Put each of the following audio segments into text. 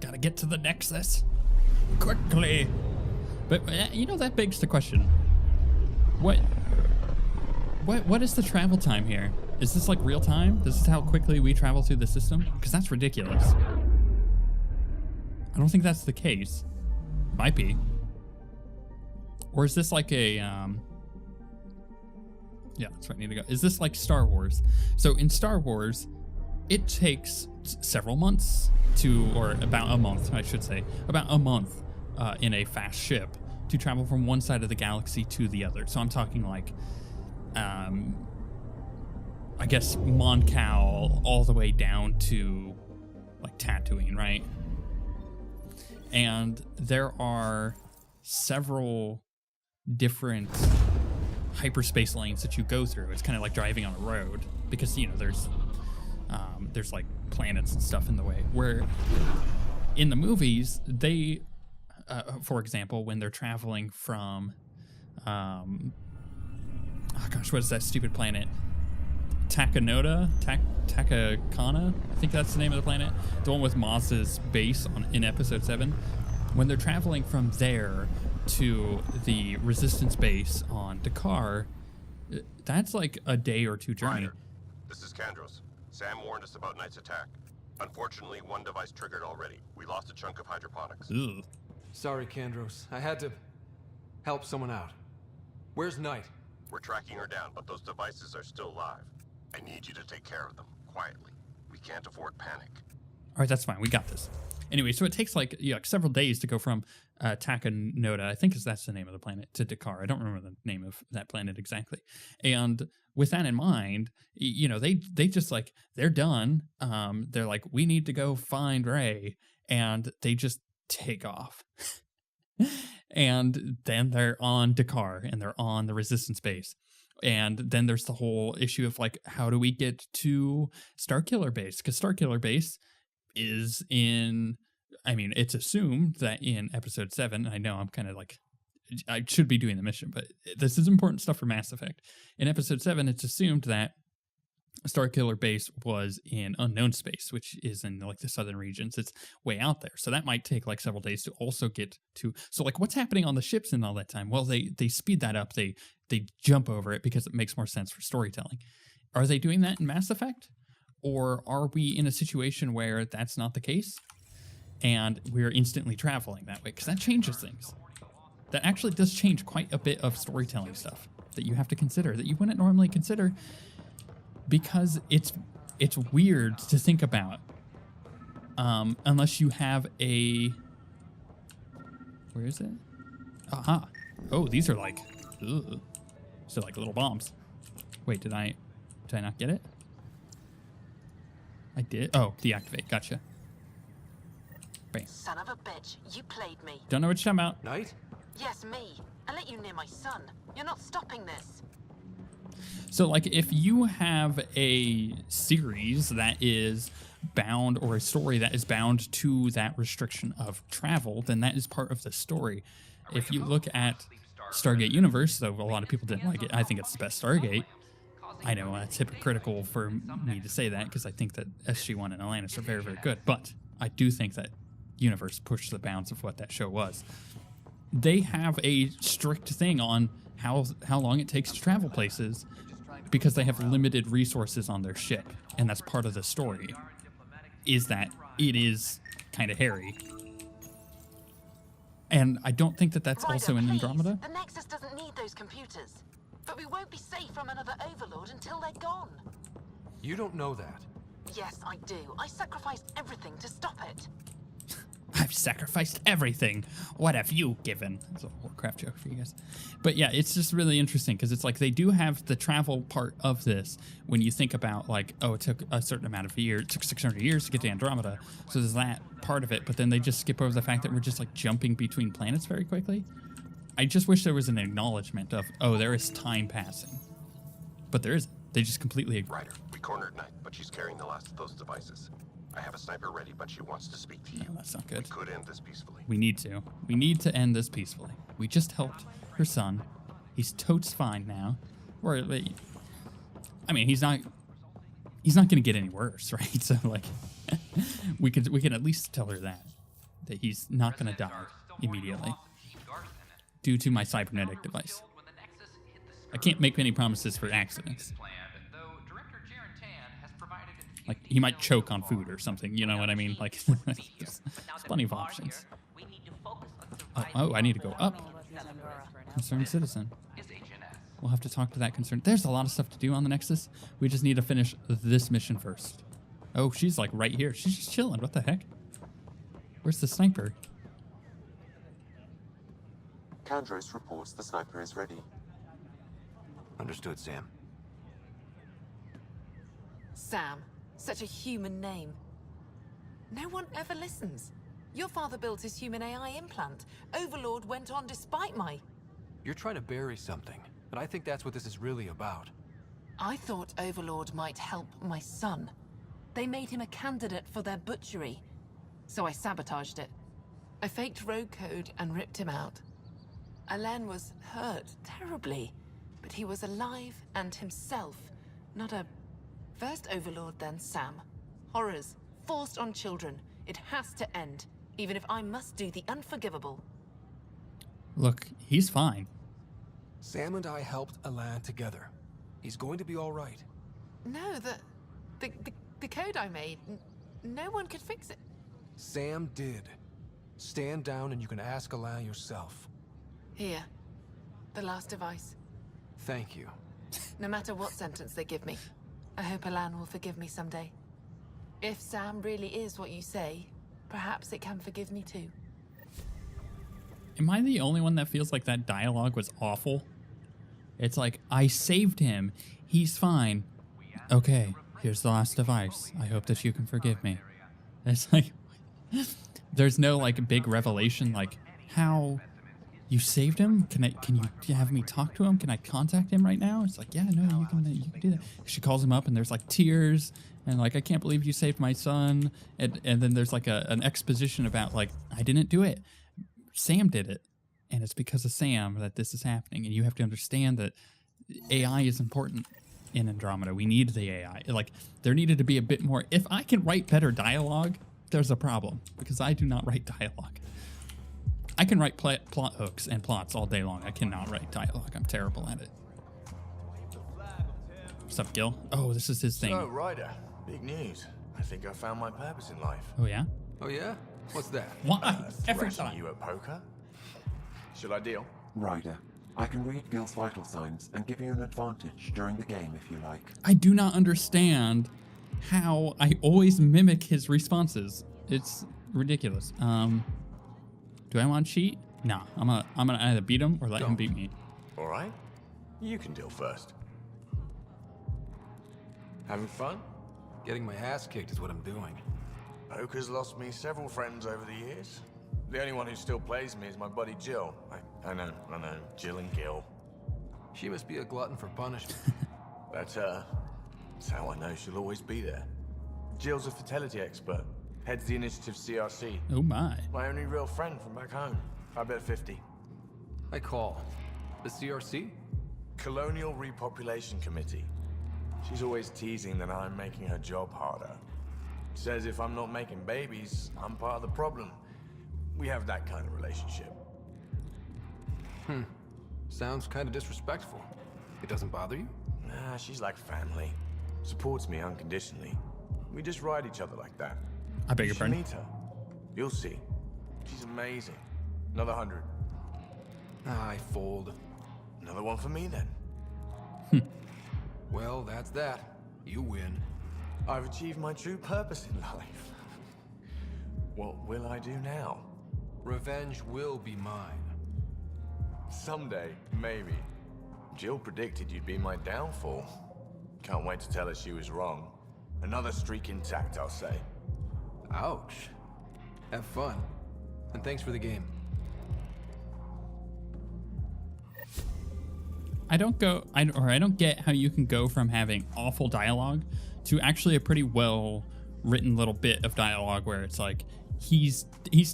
Gotta get to the Nexus quickly. But you know, that begs the question: what is the travel time here? Is this like real time? This is how quickly we travel through the system? Because that's ridiculous. I don't think that's the case. Might be. Or is this like a yeah, that's where I need to go. Is this like Star Wars? So in Star Wars, it takes several months or about a month, I should say, about a month in a fast ship to travel from one side of the galaxy to the other. So I'm talking like, I guess Mon Cal all the way down to like Tatooine, right? And there are several different hyperspace lanes that you go through. It's kind of like driving on a road because, you know, there's like planets and stuff in the way. Where in the movies, they, for example, when they're traveling from, oh gosh, what is that stupid planet? Takanoda? Takakana? I think that's the name of the planet. The one with Maz's base in episode 7. When they're traveling from there to the Resistance base on Dakar, that's like a day or two journey. This is Kandros. Sam warned us about Knight's attack. Unfortunately, one device triggered already. We lost a chunk of hydroponics. Ugh. Sorry, Kandros. I had to help someone out. Where's Knight? We're tracking her down, but those devices are still live. I need you to take care of them, quietly. We can't afford panic. All right, that's fine. We got this. Anyway, so it takes like several days to go from Takanoda, I think that's the name of the planet, to Dakar. I don't remember the name of that planet exactly. And with that in mind, you know, they just like, they're done. They're like, we need to go find Rey. And they just take off. And then they're on Dakar and they're on the Resistance base. And then there's the whole issue of like, how do we get to Starkiller base? Because Starkiller base is in, I mean, it's assumed that in episode 7, I know I'm kind of like, I should be doing the mission, but this is important stuff for Mass Effect. In episode 7, it's assumed that Starkiller base was in unknown space, which is in like the southern regions. It's way out there. So that might take like several days to also get to. So like what's happening on the ships in all that time? Well, they speed that up. They jump over it because it makes more sense for storytelling. Are they doing that in Mass Effect? Or are we in a situation where that's not the case and we're instantly traveling that way? Because that changes things. That actually does change quite a bit of storytelling stuff that you have to consider, that you wouldn't normally consider, because it's weird to think about unless you have a... Where is it? Aha. Oh, these are like... Ugh. So like little bombs. Wait, did I not get it? I did. Oh, deactivate. Gotcha. Bam. Son of a bitch, you played me. Don't know what you're talking about. Knight? Yes, me. I let you near my son. You're not stopping this. So, like, if you have a series that is bound, or a story that is bound to that restriction of travel, then that is part of the story. If you look at Stargate Universe, though a lot of people didn't like it, I think it's the best Stargate. I know it's hypocritical for me to say that because I think that SG-1 and Atlantis are very, very good, but I do think that Universe pushed the bounds of what that show was. They have a strict thing on how long it takes to travel places because they have limited resources on their ship, and that's part of the story, is that it is kind of hairy. And I don't think that that's also in Andromeda. The Nexus doesn't need those computers. But we won't be safe from another overlord until they're gone. You don't know that. Yes, I do. I sacrificed everything to stop it. I've sacrificed everything. What have you given? It's a Warcraft joke for you guys. But yeah, it's just really interesting because it's like they do have the travel part of this when you think about like, oh, it took a certain amount of years, it took 600 years to get to Andromeda. So there's that part of it, but then they just skip over the fact that we're just like jumping between planets very quickly. I just wish there was an acknowledgement of, oh, there is time passing. But there isn't. They just completely ignore it. Ryder, we cornered Knight, but she's carrying the last of those devices. I have a sniper ready, but she wants to speak to you. No, that's not good. We could end this peacefully. We need to. We need to end this peacefully. We just helped her son. He's totes fine now. Or, I mean, he's not he's not going to get any worse, right? So like, we can at least tell her that he's not going to die immediately due to my cybernetic device. I can't make any promises for accidents. Like, he might choke on food or something, you know what I mean? Like, there's plenty of options. Oh, I need to go up. Concerned citizen. We'll have to talk to that concerned. There's a lot of stuff to do on the Nexus. We just need to finish this mission first. Oh, she's like right here. She's just chilling. What the heck? Where's the sniper? Kandros reports the sniper is ready. Understood, Sam. Sam. Such a human name. No one ever listens. Your father built his human AI implant. Overlord went on despite my... You're trying to bury something, and I think that's what this is really about. I thought Overlord might help my son. They made him a candidate for their butchery. So I sabotaged it. I faked rogue code and ripped him out. Alain was hurt terribly, but he was alive and himself, not a... First Overlord, then Sam. Horrors, forced on children. It has to end, even if I must do the unforgivable. Look, he's fine. Sam and I helped Alain together. He's going to be all right. No, the code I made, no one could fix it. Sam did. Stand down and you can ask Alain yourself. Here, the last device. Thank you. No matter what sentence they give me, I hope Alain will forgive me someday. If Sam really is what you say, perhaps it can forgive me too. Am I the only one that feels like that dialogue was awful? It's like, I saved him. He's fine. Okay, here's the last device. I hope that you can forgive me. It's like, there's no like big revelation like how you saved him. Can you have me talk to him? Can I contact him right now? It's like, yeah, no, you can do that. She calls him up and there's like tears and like, I can't believe you saved my son. And then there's like an exposition about like, I didn't do it. Sam did it. And it's because of Sam that this is happening. And you have to understand that AI is important in Andromeda. We need the AI. Like, there needed to be a bit more. If I can write better dialogue, there's a problem. Because I do not write dialogue. I can write plot hooks and plots all day long. I cannot write dialogue. I'm terrible at it. What's up, Gil? Oh, this is his thing. So, Ryder, big news. I think I found my purpose in life. Oh, yeah? Oh yeah? What's that? Why? Every Thrashing time. you at poker? Should I deal? Ryder, I can read Gil's vital signs and give you an advantage during the game if you like. I do not understand how I always mimic his responses. It's ridiculous. Do I want to cheat? No, I'm gonna either beat him or let him beat me. All right. You can deal first. Having fun? Getting my ass kicked is what I'm doing. Poker's lost me several friends over the years. The only one who still plays me is my buddy Jill. I know, Jill and Gil. She must be a glutton for punishment. That's her. That's how I know she'll always be there. Jill's a fertility expert. Heads the initiative CRC. Oh my. My only real friend from back home. I bet 50. I call. The CRC? Colonial Repopulation Committee. She's always teasing that I'm making her job harder. Says if I'm not making babies, I'm part of the problem. We have that kind of relationship. Sounds kind of disrespectful. It doesn't bother you? Nah, she's like family. Supports me unconditionally. We just ride each other like that. I beg your You should pardon. meet her. You'll see. She's amazing. Another 100. I fold. Another one for me then. Well, that's that. You win. I've achieved my true purpose in life. What will I do now? Revenge will be mine. Someday, maybe. Jill predicted you'd be my downfall. Can't wait to tell her she was wrong. Another streak intact, I'll say. Ouch. Have fun. And thanks for the game. I don't get how you can go from having awful dialogue to actually a pretty well written little bit of dialogue where it's like he's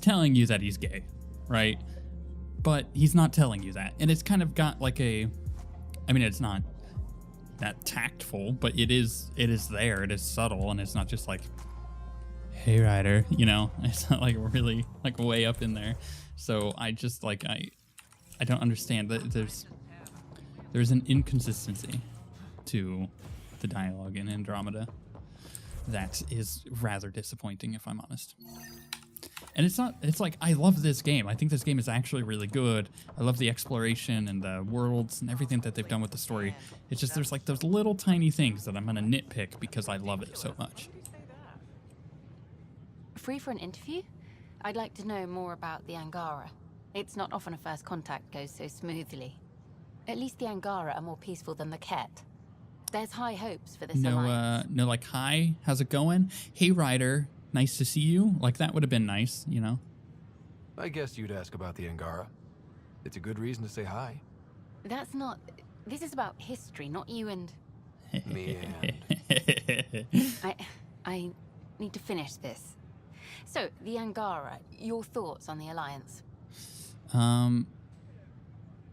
telling you that he's gay, right? But he's not telling you that. And it's kind of got like it's not. that tactful, but it is there. It is subtle, and it's not just like, hey Ryder, you know, it's not like really like way up in there. So I just like I don't understand that there's an inconsistency to the dialogue in Andromeda that is rather disappointing, if I'm honest. And it's like, I love this game. I think this game is actually really good. I love the exploration and the worlds and everything that they've done with the story. It's just there's like those little tiny things that I'm going to nitpick because I love it so much. Free for an interview? I'd like to know more about the Angara. It's not often a first contact goes so smoothly. At least the Angara are more peaceful than the Ket. There's high hopes for this alliance. No, like, hi, how's it going? Hey, Ryder, nice to see you. Like, that would have been nice, you know? I guess you'd ask about the Angara. It's a good reason to say hi. That's not... This is about history, not you and... Me and... I need to finish this. So, the Angara, your thoughts on the alliance?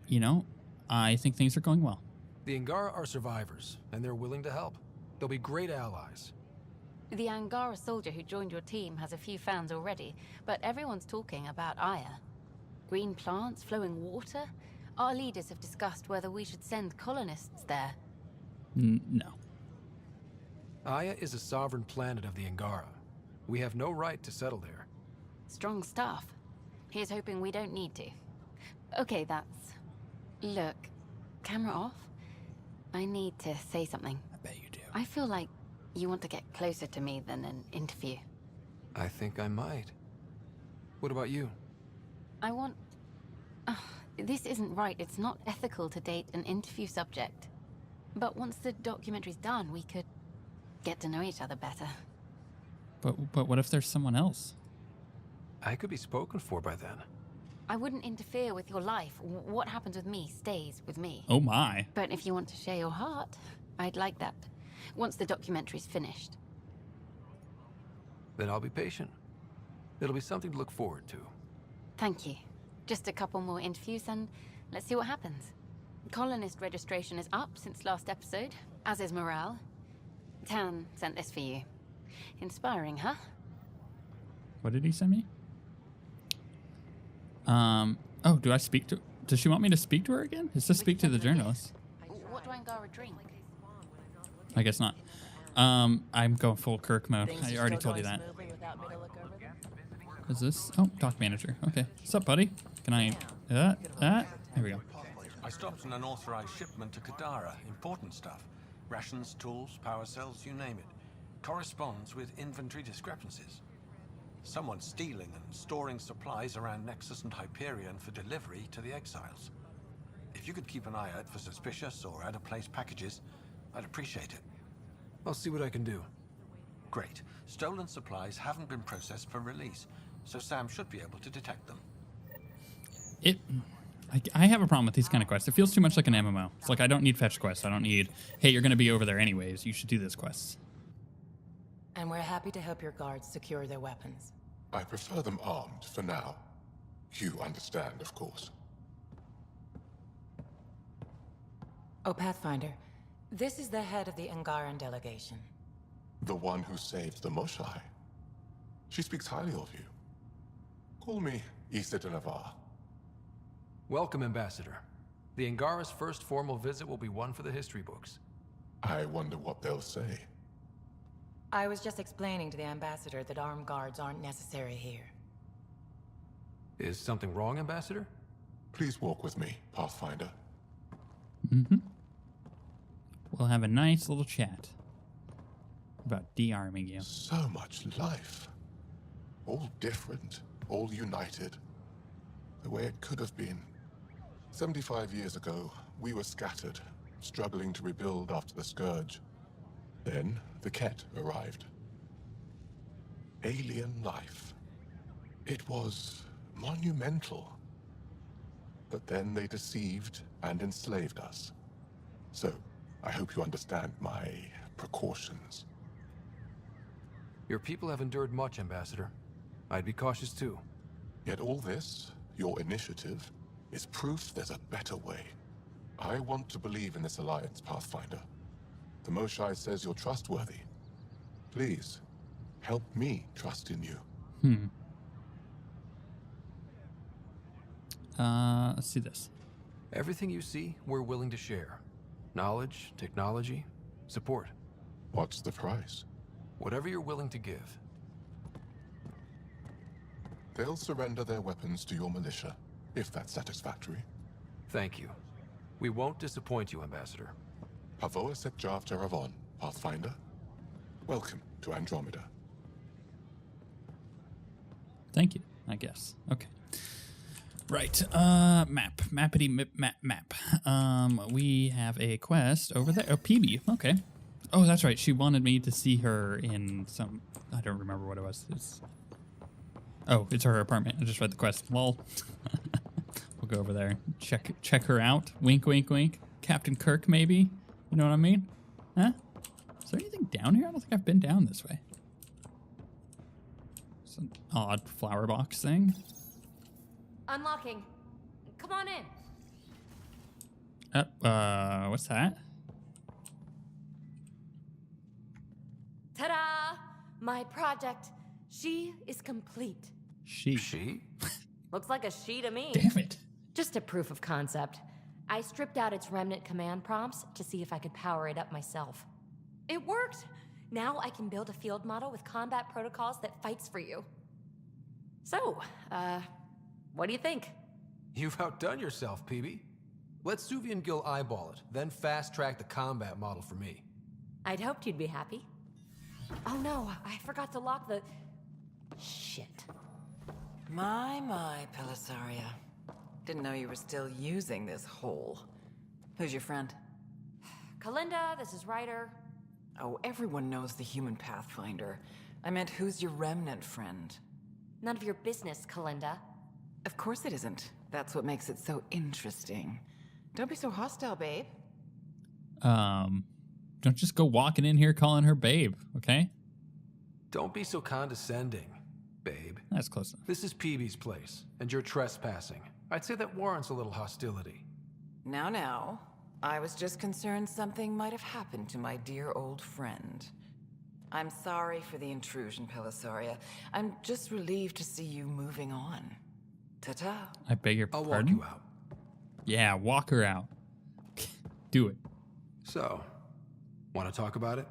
You know, I think things are going well. The Angara are survivors, and they're willing to help. They'll be great allies. The Angara soldier who joined your team has a few fans already, but everyone's talking about Aya. Green plants, flowing water? Our leaders have discussed whether we should send colonists there. No. Aya is a sovereign planet of the Angara. We have no right to settle there. Strong stuff. Here's hoping we don't need to. Okay, that's... Look, camera off. I need to say something. I bet you do. I feel like you want to get closer to me than an interview. I think I might. What about you? I want... this isn't right. It's not ethical to date an interview subject. But once the documentary's done, we could get to know each other better. But what if there's someone else? I could be spoken for by then. I wouldn't interfere with your life. What happens with me stays with me. Oh my. But if you want to share your heart, I'd like that. Once the documentary's finished. Then I'll be patient. It'll be something to look forward to. Thank you. Just a couple more interviews and let's see what happens. Colonist registration is up since last episode, as is morale. Tan sent this for you. Inspiring, huh? What did he send me? Oh, do I speak to... Does she want me to speak to her again? Is this speak to the journalist? What do Angara drink? I guess not. I'm going full Kirk mode. I already told you that. Is this? Oh, dock manager. Okay. What's up, buddy? Can I... There we go. I stopped on an authorized shipment to Kadara. Important stuff. Rations, tools, power cells, you name it. Corresponds with inventory discrepancies. Someone's stealing and storing supplies around Nexus and Hyperion for delivery to the exiles. If you could keep an eye out for suspicious or out-of-place packages, I'd appreciate it. I'll see what I can do. Great. Stolen supplies haven't been processed for release, so Sam should be able to detect them. I have a problem with these kind of quests. It feels too much like an MMO. It's like I don't need fetch quests. I don't need, hey, you're going to be over there anyways. You should do this quest. And we're happy to help your guards secure their weapons. I prefer them armed for now. You understand, of course. Oh, Pathfinder, this is the head of the Angaran delegation. The one who saved the Moshai. She speaks highly of you. Call me Issa de Navarre. Welcome, Ambassador. The Angara's first formal visit will be one for the history books. I wonder what they'll say. I was just explaining to the Ambassador that armed guards aren't necessary here. Is something wrong, Ambassador? Please walk with me, Pathfinder. Mm-hmm. We'll have a nice little chat about de-arming you. So much life. All different, all united. The way it could have been. 75 years ago, we were scattered, struggling to rebuild after the Scourge. Then, the Ket arrived. Alien life. It was monumental. But then they deceived and enslaved us. So, I hope you understand my precautions. Your people have endured much, Ambassador. I'd be cautious too. Yet all this, your initiative, is proof there's a better way. I want to believe in this alliance, Pathfinder. The Moshae says you're trustworthy. Please, help me trust in you. Let's see this. Everything you see, we're willing to share. Knowledge, technology, support. What's the price? Whatever you're willing to give. They'll surrender their weapons to your militia, if that's satisfactory. Thank you. We won't disappoint you, Ambassador. Pavoa set Jav Teravon, Pathfinder. Welcome to Andromeda. Thank you, I guess. Okay. Right. Map. We have a quest over there. Oh, PB. Okay. Oh, that's right. She wanted me to see her in some... I don't remember what it was. It's her apartment. I just read the quest. Lol. We'll go over there. Check her out. Wink, wink, wink. Captain Kirk, maybe? You know what I mean? Huh? Is there anything down here? I don't think I've been down this way. It's an odd flower box thing. Unlocking. Come on in. What's that? Ta-da! My project. She is complete. She? Looks like a she to me. Damn it. Just a proof of concept. I stripped out its remnant command prompts to see if I could power it up myself. It worked! Now I can build a field model with combat protocols that fights for you. So, what do you think? You've outdone yourself, PB. Let Suvi and Gil eyeball it, then fast-track the combat model for me. I'd hoped you'd be happy. Oh no, I forgot to lock the... Shit. My, Pellisaria. Didn't know you were still using this hole. Who's your friend? Kalinda, this is Ryder. Oh, everyone knows the human Pathfinder. I meant, who's your remnant friend? None of your business, Kalinda. Of course it isn't. That's what makes it so interesting. Don't be so hostile, babe. Don't just go walking in here calling her babe, okay? Don't be so condescending, babe. That's close enough. This is PB's place, and you're trespassing. I'd say that warrants a little hostility. Now. I was just concerned something might have happened to my dear old friend. I'm sorry for the intrusion, Pellisaria. I'm just relieved to see you moving on. Ta-ta. I beg your I'll pardon? walk you out. Yeah, walk her out. Do it. So, want to talk about it?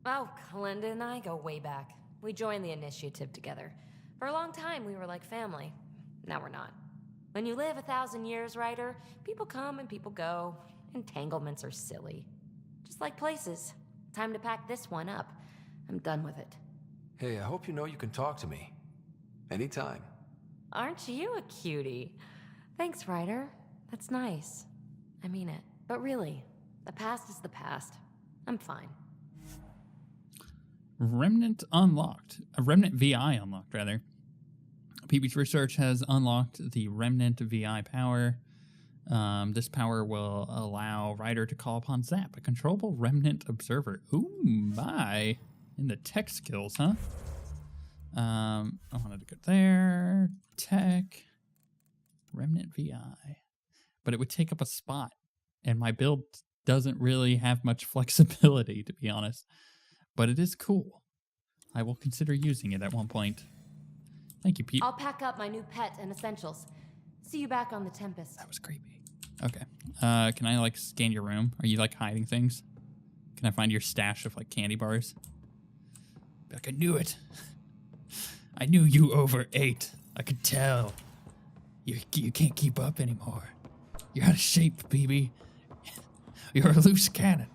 Oh, Kalinda and I go way back. We joined the initiative together. For a long time, we were like family. Now we're not. When you live 1,000 years, Ryder, people come and people go. Entanglements are silly. Just like places. Time to pack this one up. I'm done with it. Hey, I hope you know you can talk to me. Anytime. Aren't you a cutie? Thanks, Ryder. That's nice. I mean it. But really, the past is the past. I'm fine. Remnant unlocked. A Remnant VI unlocked, rather. PB's research has unlocked the Remnant VI power. This power will allow Ryder to call upon Zap, a controllable Remnant observer. Ooh, my. In the tech skills, huh? I wanted to go there. Tech. Remnant VI. But it would take up a spot. And my build doesn't really have much flexibility, to be honest. But it is cool. I will consider using it at one point. Thank you, Pete. I'll pack up my new pet and essentials. See you back on the Tempest. That was creepy. Okay. Can I, like, scan your room? Are you, like, hiding things? Can I find your stash of, like, candy bars? Like, I knew it. I knew you overate. I could tell. You can't keep up anymore. You're out of shape, BB. You're a loose cannon.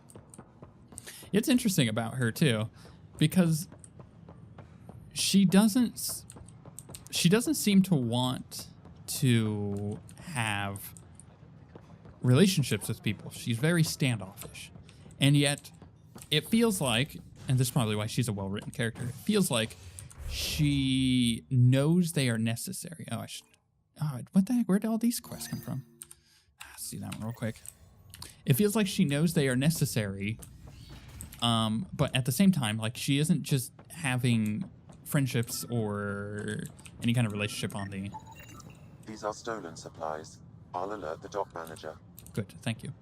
It's interesting about her, too, because she doesn't seem to want to have relationships with people. She's very standoffish. And yet, it feels like, and this is probably why she's a well-written character, it feels like she knows they are necessary. What the heck? Where did all these quests come from? Let's see that one real quick. It feels like she knows they are necessary, but at the same time, like, she isn't just having friendships or any kind of relationship on the... These are stolen supplies. I'll alert the dock manager. Good, thank you.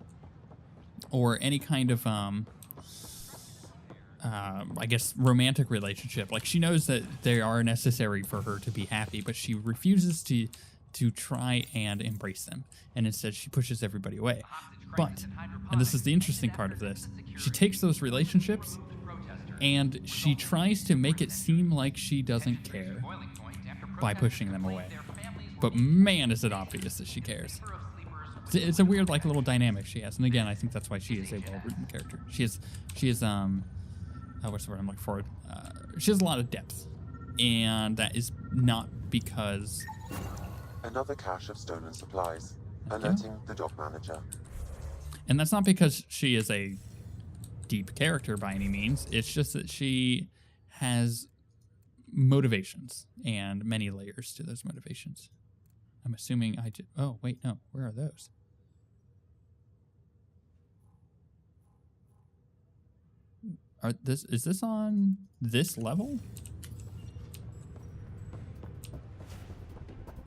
Or any kind of I guess, romantic relationship. Like, she knows that they are necessary for her to be happy, but she refuses to try and embrace them. And instead, she pushes everybody away. But, and this is the interesting part of this, she takes those relationships and she tries to make it seem like she doesn't care by pushing them away. But man, is it obvious that she cares. It's a weird, like, little dynamic she has. And again, I think that's why she is a well-written character. She is what's the word I'm looking for? She has a lot of depth, and that is not because... Another cache of stolen supplies, alerting the dock manager. And that's not because she is a deep character by any means. It's just that she has motivations, and many layers to those motivations. I'm assuming I did... Oh, wait, no. Where are those? Is this on this level?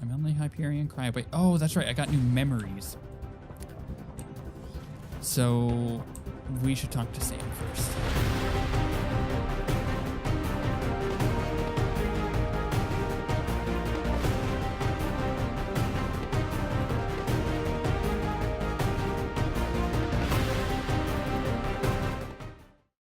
I'm on the Hyperion Cryoway. Oh, that's right. I got new memories. So we should talk to Sam first.